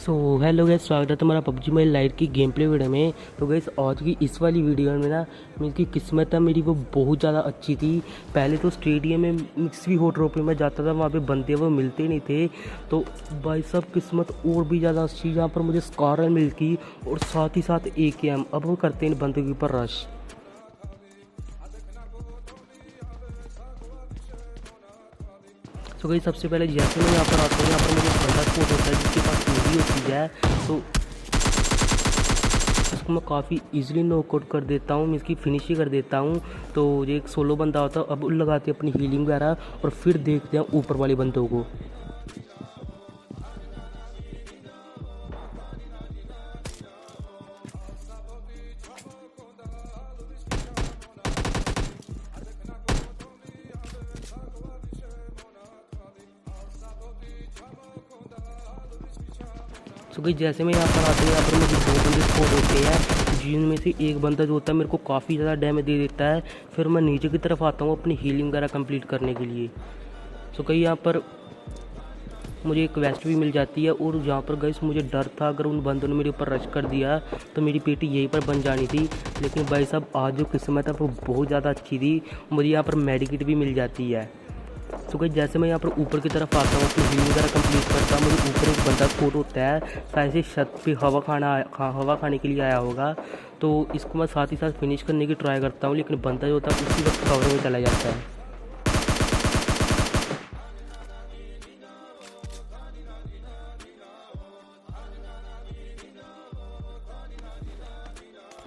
So hello guys, स्वागत है तुम्हारा पबजी मोबाइल लाइट की गेम प्ले वीडियो में। तो गाइस आज की इस वाली वीडियो में ना मेरी किस्मत है, मेरी वो बहुत ज़्यादा अच्छी थी। पहले तो स्टेडियम में मिक्स भी हॉट रोप में मैं जाता था, वहाँ पे बंदे वो मिलते नहीं थे। तो भाई साहब किस्मत और भी ज़्यादा अच्छी, जहाँ पर मुझे स्कार मिलती और साथ ही साथ AKM। अब वो करते हैं इन बंदों के ऊपर रश। तो गई सबसे पहले जैसे मैं यहाँ पर आता हूँ, यहाँ पर मुझे बंदा स्पॉट होता है जिसके पास पूरी होती है, तो इसको मैं काफ़ी इजीली नॉकआउट कर देता हूँ, मैं इसकी फिनिश ही कर देता हूँ। तो ये एक सोलो बंदा होता है। अब लगाते हैं अपनी हीलिंग वगैरह और फिर देखते हैं ऊपर वाले बंदों को। तो गई जैसे मैं यहाँ पर आता हूँ, यहाँ पर मुझे दो बंदे स्पॉट होते हैं, जिनमें से एक बंदा जो होता है मेरे को काफ़ी ज़्यादा डैमेज दे देता है। फिर मैं नीचे की तरफ आता हूँ अपनी हीलिंग वगैरह कंप्लीट करने के लिए। तो कहीं यहाँ पर मुझे एक वेस्ट भी मिल जाती है। और जहाँ पर गई मुझे डर था अगर उन बंदों ने मेरे ऊपर रश कर दिया तो मेरी पेटी यहीं पर बन जानी थी। लेकिन भाई साहब आज जो किस्मत है वो बहुत ज़्यादा अच्छी थी, मुझे यहाँ पर मेडिकेट भी मिल जाती है। तो गई जैसे मैं यहाँ पर ऊपर की तरफ आता हूँ, अपनी हीलिंग वगैरह कंप्लीट करता हूँ, मुझे ऊपर एक बंदा स्पॉट होता है, शायद से छत पे हवा खाने के लिए आया होगा। तो इसको मैं साथ ही साथ फिनिश करने की ट्राई करता हूँ, लेकिन बंदा जो होता है उसी वक्त कवर में चला जाता है।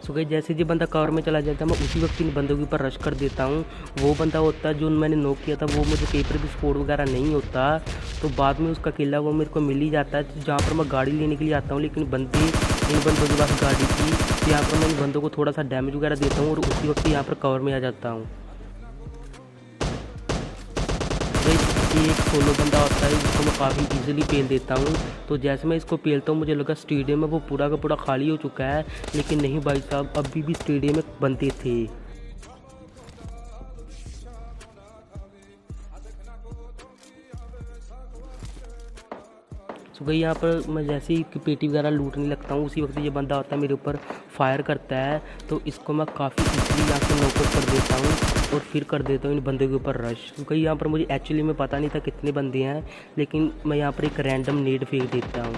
सो गई जैसे जी बंदा कवर में चला जाता है, मैं उसी वक्त इन बंदों के ऊपर रश कर देता हूँ। वो बंदा होता है जो मैंने नॉक किया था, वो मुझे कहीं पर भी स्पोर्ट वगैरह नहीं होता। तो बाद में उसका किला वो मेरे को मिल ही जाता है, जहाँ पर मैं गाड़ी लेने के लिए आता हूँ। लेकिन इन बंदों के पास गाड़ी थी, तो यहाँ पर मैं इन बंदों को थोड़ा सा डैमेज वगैरह देता हूँ और उसी वक्त यहाँ पर कवर में आ जाता हूँ। एक सोलो बंदा होता है जिसको मैं काफ़ी इजीली पेल देता हूँ। तो जैसे मैं इसको पेलता हूँ, मुझे लगा स्टेडियम में वो पूरा का पूरा खाली हो चुका है, लेकिन नहीं भाई साहब, अभी भी स्टेडियम में बनते थे। तो गई यहाँ पर मैं जैसे ही पेटी वगैरह लूटने लगता हूँ, उसी वक्त ये बंदा होता है मेरे ऊपर फायर करता है। तो इसको मैं काफ़ी इजीली यहाँ से नॉकआउट कर देता हूँ और फिर कर देता हूँ इन बंदे के ऊपर रश। क्योंकि यहाँ पर मुझे एक्चुअली में पता नहीं था कितने बंदे हैं, लेकिन मैं यहाँ पर एक रैंडम नेड फेंक देता हूँ।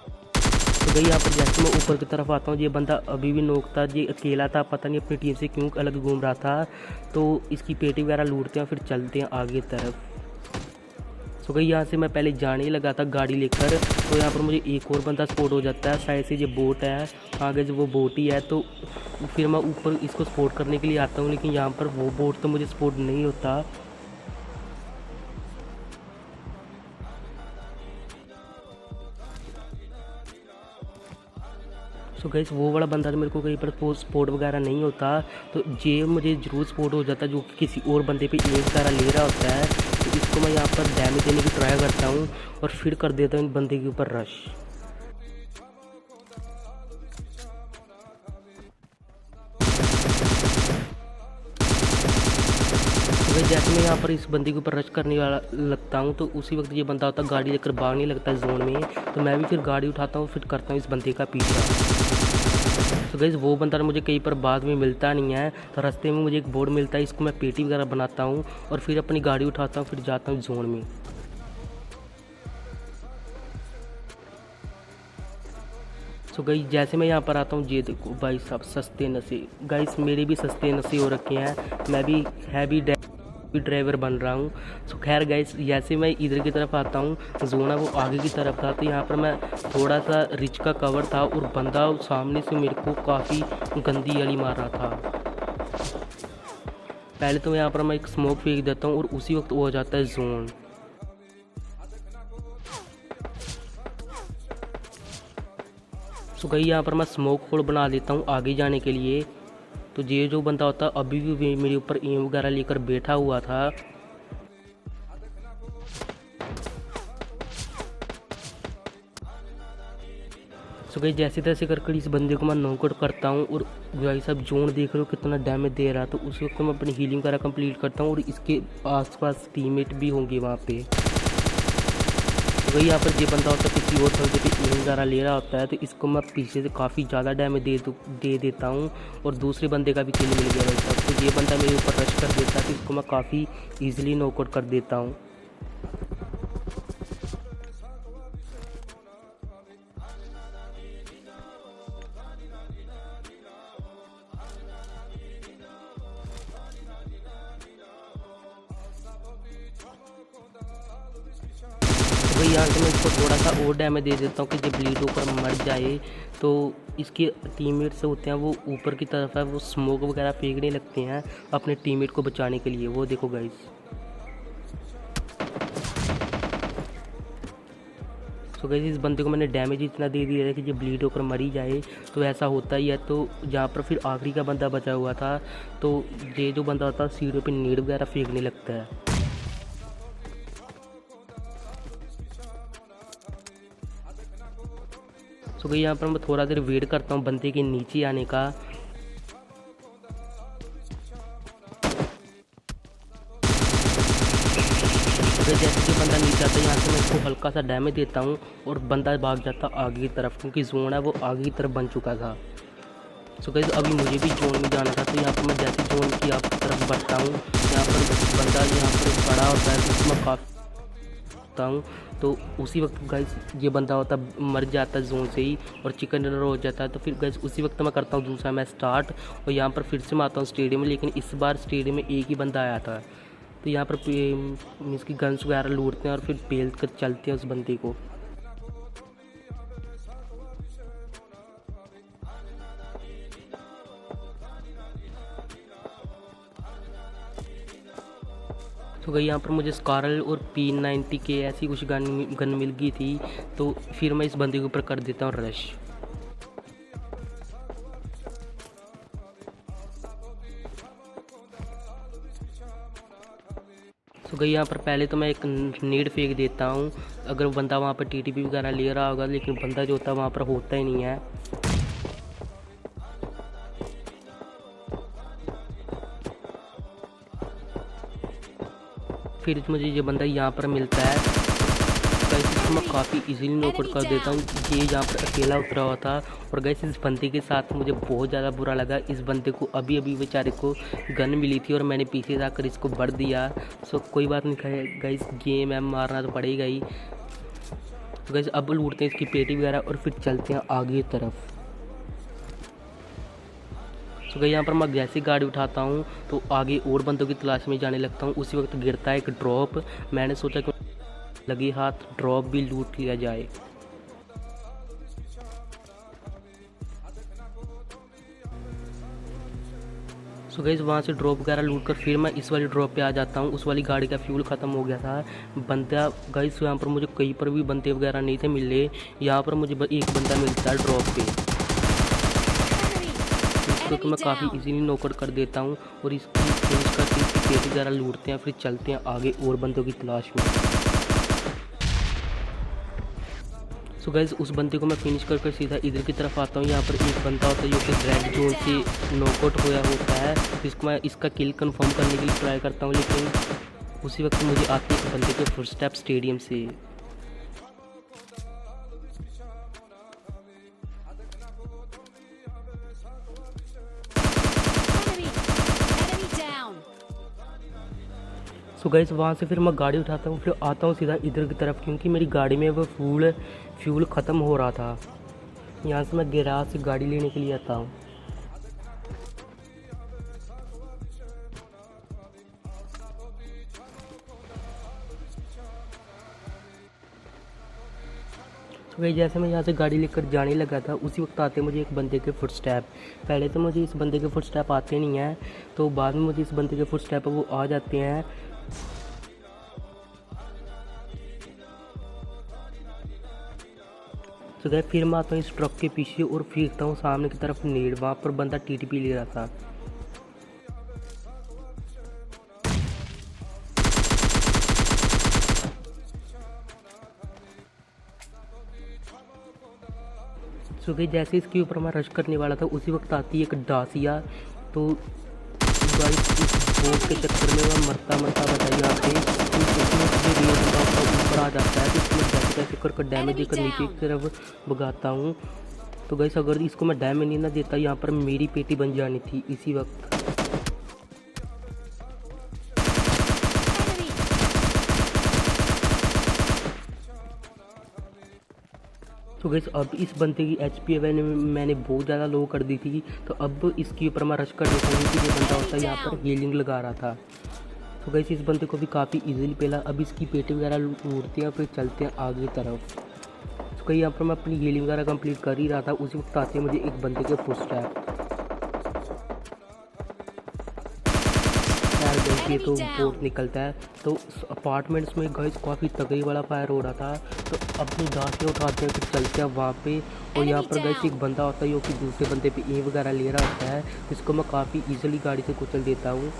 तो गई यहाँ पर जैसे मैं ऊपर की तरफ आता हूँ, ये बंदा अभी भी नॉक था, ये अकेला था, पता नहीं अपनी टीम से क्यों अलग घूम रहा था। तो इसकी पेटी वगैरह लूटते हैं, फिर चलते हैं आगे तरफ। तो गई यहाँ से मैं पहले जाने ही लगा था गाड़ी लेकर, तो यहाँ पर मुझे एक और बंदा स्पॉट हो जाता है, शायद से ये बोट है, आगे जो वो बोट ही है। तो फिर मैं ऊपर इसको स्पॉट करने के लिए आता हूँ, लेकिन यहाँ पर वो बोट तो मुझे स्पॉट नहीं होता। तो गैस वो वाला बंदा तो मेरे को कहीं पर स्पॉट वगैरह नहीं होता, तो ये मुझे ज़रूर स्पॉट हो जाता जो कि किसी और बंदे पे एम वगैरह ले रहा होता है। तो इसको मैं यहाँ पर डैमेज देने की ट्राई करता हूँ और फिर कर देता हूँ इन बंदे के ऊपर रश। तो जैसे मैं यहाँ पर इस बंदे के ऊपर रश करने वाला लगता हूँ, तो उसी वक्त ये बंदा होता है गाड़ी लेकर भागने लगता है जोन में। तो मैं भी फिर गाड़ी उठाता हूँ, फिर करता हूँ इस बंदे का पीछा। तो गाइस वो बंदा मुझे कहीं पर बाद में मिलता नहीं है, तो रास्ते में मुझे एक बोर्ड मिलता है, इसको मैं पेटी वगैरह बनाता हूँ और फिर अपनी गाड़ी उठाता हूँ, फिर जाता हूँ जोन में। तो गाइस जैसे मैं यहाँ पर आता हूँ, ये देखो भाई साहब सस्ते नशे, गाइस मेरे भी सस्ते नशे हो रखे हैं, मैं भी हैवी ड्राइवर बन रहा हूँ। सो खैर गाइस जैसे मैं इधर की तरफ आता हूँ, जोना वो आगे की तरफ था, तो यहाँ पर मैं थोड़ा सा रिच का कवर था और बंदा सामने से मेरे को काफ़ी गंदी अड़ी मार रहा था। पहले तो यहाँ पर मैं एक स्मोक फेंक देता हूँ और उसी वक्त वो हो जाता है जोन। सो गई यहाँ पर मैं स्मोक होल बना देता हूँ आगे जाने के लिए। तो ये जो बंदा होता अभी भी मेरे ऊपर एम वगैरह लेकर बैठा हुआ था। सो गई जैसे तैसे करके इस बंदे को मैं नॉकआउट करता हूँ और भाई साहब जोन देख रहे हो कितना डैमेज दे रहा है। तो उस वक्त मैं अपनी हीलिंग वगैरह कंप्लीट करता हूँ और इसके आसपास टीममेट भी होंगे वहाँ पे। तो यहाँ पर ये बंदा होता है किसी और बंदे पे एम वगैरह ले रहा होता है, तो इसको मैं पीछे से काफ़ी ज़्यादा डैमेज दे देता हूँ और दूसरे बंदे का भी किल मिल गया भाई साहब। तो ये बंदा मेरे ऊपर रश कर देता है, तो इसको मैं काफ़ी ईजिली नॉकआउट कर देता हूँ। तो भाई यहाँ से मैं इसको थोड़ा सा और डैमेज दे देता हूँ कि जब ब्लीड होकर मर जाए। तो इसके टीममेट्स होते हैं वो ऊपर की तरफ है, वो स्मोक वगैरह फेंकने लगते हैं अपने टीममेट को बचाने के लिए। वो देखो गाइस। तो गाइस इस बंदे को मैंने डैमेज इतना दे दिया है कि जब ब्लीड होकर मर ही जाए। तो ऐसा होता ही है। तो जहाँ पर फिर आखिरी का बंदा बचा हुआ था, तो ये जो बंदा होता है सीढ़ियों पे नीड वगैरह फेंकने लगता है। तो भाई यहाँ पर मैं थोड़ा देर वेट करता हूँ बंदे के नीचे आने का। तो जैसे कि बंदा नीचे आता है, यहाँ से मैं इसको हल्का सा डैमेज देता हूँ और बंदा भाग जाता आगे की तरफ, क्योंकि जोन है वो आगे की तरफ बन चुका था। सो गाइस अभी मुझे भी जोन में जाना था, तो यहाँ पर मैं जैसे जोन की आपकी तरफ बढ़ता हूँ, यहाँ पर बंदा यहाँ पर खड़ा होता है, तो इसमें काफ़ी हूँ। तो उसी वक्त गाइस ये बंदा होता मर जाता है जोन से ही और चिकन डिनर हो जाता है। तो फिर गाइस उसी वक्त मैं करता हूँ दूसरा मैच स्टार्ट और यहाँ पर फिर से मैं आता हूँ स्टेडियम में। लेकिन इस बार स्टेडियम में एक ही बंदा आया था। तो यहाँ पर इसकी गन्स वगैरह लूटते हैं और फिर पेल कर चलते हैं उस बंदे को। तो गई यहाँ पर मुझे स्कारल और P90 के ऐसी कुछ गन मिल गई थी। तो फिर मैं इस बंदे के ऊपर कर देता हूँ रश। तो गई यहाँ पर पहले तो मैं एक नेड फेंक देता हूँ, अगर बंदा वहाँ पर TTP वगैरह ले रहा होगा, लेकिन बंदा जो होता है वहाँ पर होता ही नहीं है। फिर मुझे ये बंदा यहाँ पर मिलता है, गाइस इसको मैं काफ़ी इजीली नॉकआउट कर देता हूँ। ये यहाँ पर अकेला उतरा हुआ था और गाइस इस बंदे के साथ मुझे बहुत ज़्यादा बुरा लगा। इस बंदे को अभी अभी बेचारे को गन मिली थी और मैंने पीछे जाकर इसको बढ़ दिया। सो कोई बात नहीं गाइस, गेम है, मारना तो पड़ेगा ही। तो गाइस अब लूटते हैं इसकी पेटी वगैरह और फिर चलते हैं आगे की तरफ। तो गई यहाँ पर मैं जैसे गाड़ी उठाता हूँ तो आगे और बंदों की तलाश में जाने लगता हूँ। उसी वक्त गिरता है एक ड्रॉप। मैंने सोचा कि लगे हाथ ड्रॉप भी लूट लिया जाए। सो गाइस वहाँ से ड्रॉप वगैरह लूट कर फिर मैं इस वाली ड्रॉप पे आ जाता हूँ। उस वाली गाड़ी का फ्यूल ख़त्म हो गया था। बंदा गाइस यहाँ पर मुझे कहीं पर भी बंदे वगैरह नहीं थे मिल रहे। यहाँ पर मुझे एक बंदा मिलता है ड्रॉप पे, तो मैं काफ़ी इजीली नॉकआउट कर देता हूँ और इसकी फिनिश करके इसकी पेटी वगैरह लूटते हैं। फिर चलते हैं आगे और बंदों की तलाश में। सो गाइस उस बंदे को मैं फिनिश कर सीधा इधर की तरफ आता हूँ। यहाँ पर एक बंदा होता है जो कि रेड जोन से नॉकआउट होता है, जिसको मैं इसका किल कंफर्म करने के लिए ट्राई करता हूँ। लेकिन उसी वक्त मुझे आते एक बंदे के फुटस्टेप स्टेडियम से। तो गाइस वहाँ से फिर मैं गाड़ी उठाता हूँ, फिर आता हूँ सीधा इधर की तरफ, क्योंकि मेरी गाड़ी में वो फ्यूल ख़त्म हो रहा था। यहाँ से मैं गैराज से गाड़ी लेने के लिए आता हूँ। तो भाई जैसे मैं यहाँ से गाड़ी लेकर जाने लगा था, उसी वक्त आते मुझे एक बंदे के फुटस्टेप। पहले तो मुझे इस बंदे के फुटस्टेप आते नहीं हैं, तो बाद में मुझे इस बंदे के फुटस्टेप वो आ जाते हैं। तो गए फिर मैं आता हूँ इस ट्रक के पीछे और फेंकता हूँ सामने की तरफ नेड। वहाँ पर बंदा TTP ले रहा था। सो गई जैसे इसके ऊपर मैं रश करने वाला था, उसी वक्त आती है एक डासिया। तो गाइस इस बोट के चक्कर में मैं मरता मरता बचा यहाँ पे। तो इसमें मुझे रियल बंदा ऊपर आ जाता है, तो इसमें जैसे तैसे कर डैमेज देकर नीचे की तरफ भगाता हूँ। तो गाइस अगर इसको मैं डैमेज नहीं ना देता, यहाँ पर मेरी पेटी बन जानी थी इसी वक्त। तो गाइस अब इस बंदे की एचपी मैंने बहुत ज़्यादा लो कर दी थी, तो अब इसके ऊपर मैं रश कर देता हूँ कि ये बंदा होता है यहाँ पर हीलिंग लगा रहा था। तो गाइस इस बंदे को भी काफ़ी इजीली पहला अब इसकी पेटी वगैरह लूटते हैं, फिर चलते हैं आगे तरफ। तो कहीं यहाँ पर मैं अपनी हीलिंग वगैरह कंप्लीट कर ही रहा था, उसी वक्त आते हैं मुझे एक बंदे के फुटस्टेप। ये तो बोट निकलता है, तो अपार्टमेंट्स में गाइस काफ़ी तगड़ी वाला फायर हो रहा था। तो अपनी गाड़ियाँ उठाते हैं, फिर चलते हैं वहाँ पे। और यहाँ पर गाइस एक बंदा होता है जो कि दूसरे बंदे पे ए वगैरह ले रहा होता है, जिसको मैं काफ़ी इजीली गाड़ी से कुचल देता हूँ।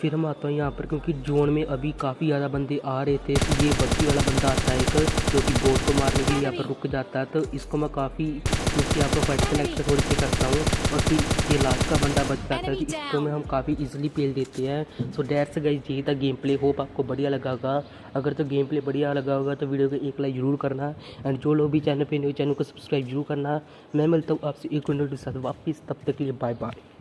फिर हम आता हूँ यहाँ पर, क्योंकि जोन में अभी काफ़ी ज़्यादा बंदे आ रहे थे, तो ये बग्गी वाला बंदा आता है एक, जो कि बोट को मारने के लिए यहाँ पर रुक जाता है। तो इसको मैं काफ़ी यहाँ पर फाइट कनेक्ट थोड़ी सी करता हूँ, और फिर ये लास्ट का बंदा बच जाता है, इसको में हम काफ़ी इजीली पेल देते हैं। सो दैट्स गाइस, यही था गेम प्ले। होप आपको बढ़िया लगा होगा। अगर तो गेम प्ले बढ़िया लगा होगा तो वीडियो को एक लाइक जरूर करना, एंड जो लोग भी चैनल पे न्यू चैनल को सब्सक्राइब जरूर करना। मैं मिलता हूँ आपसे एक वीडियो के साथ वापस, तब तक के लिए बाय बाय।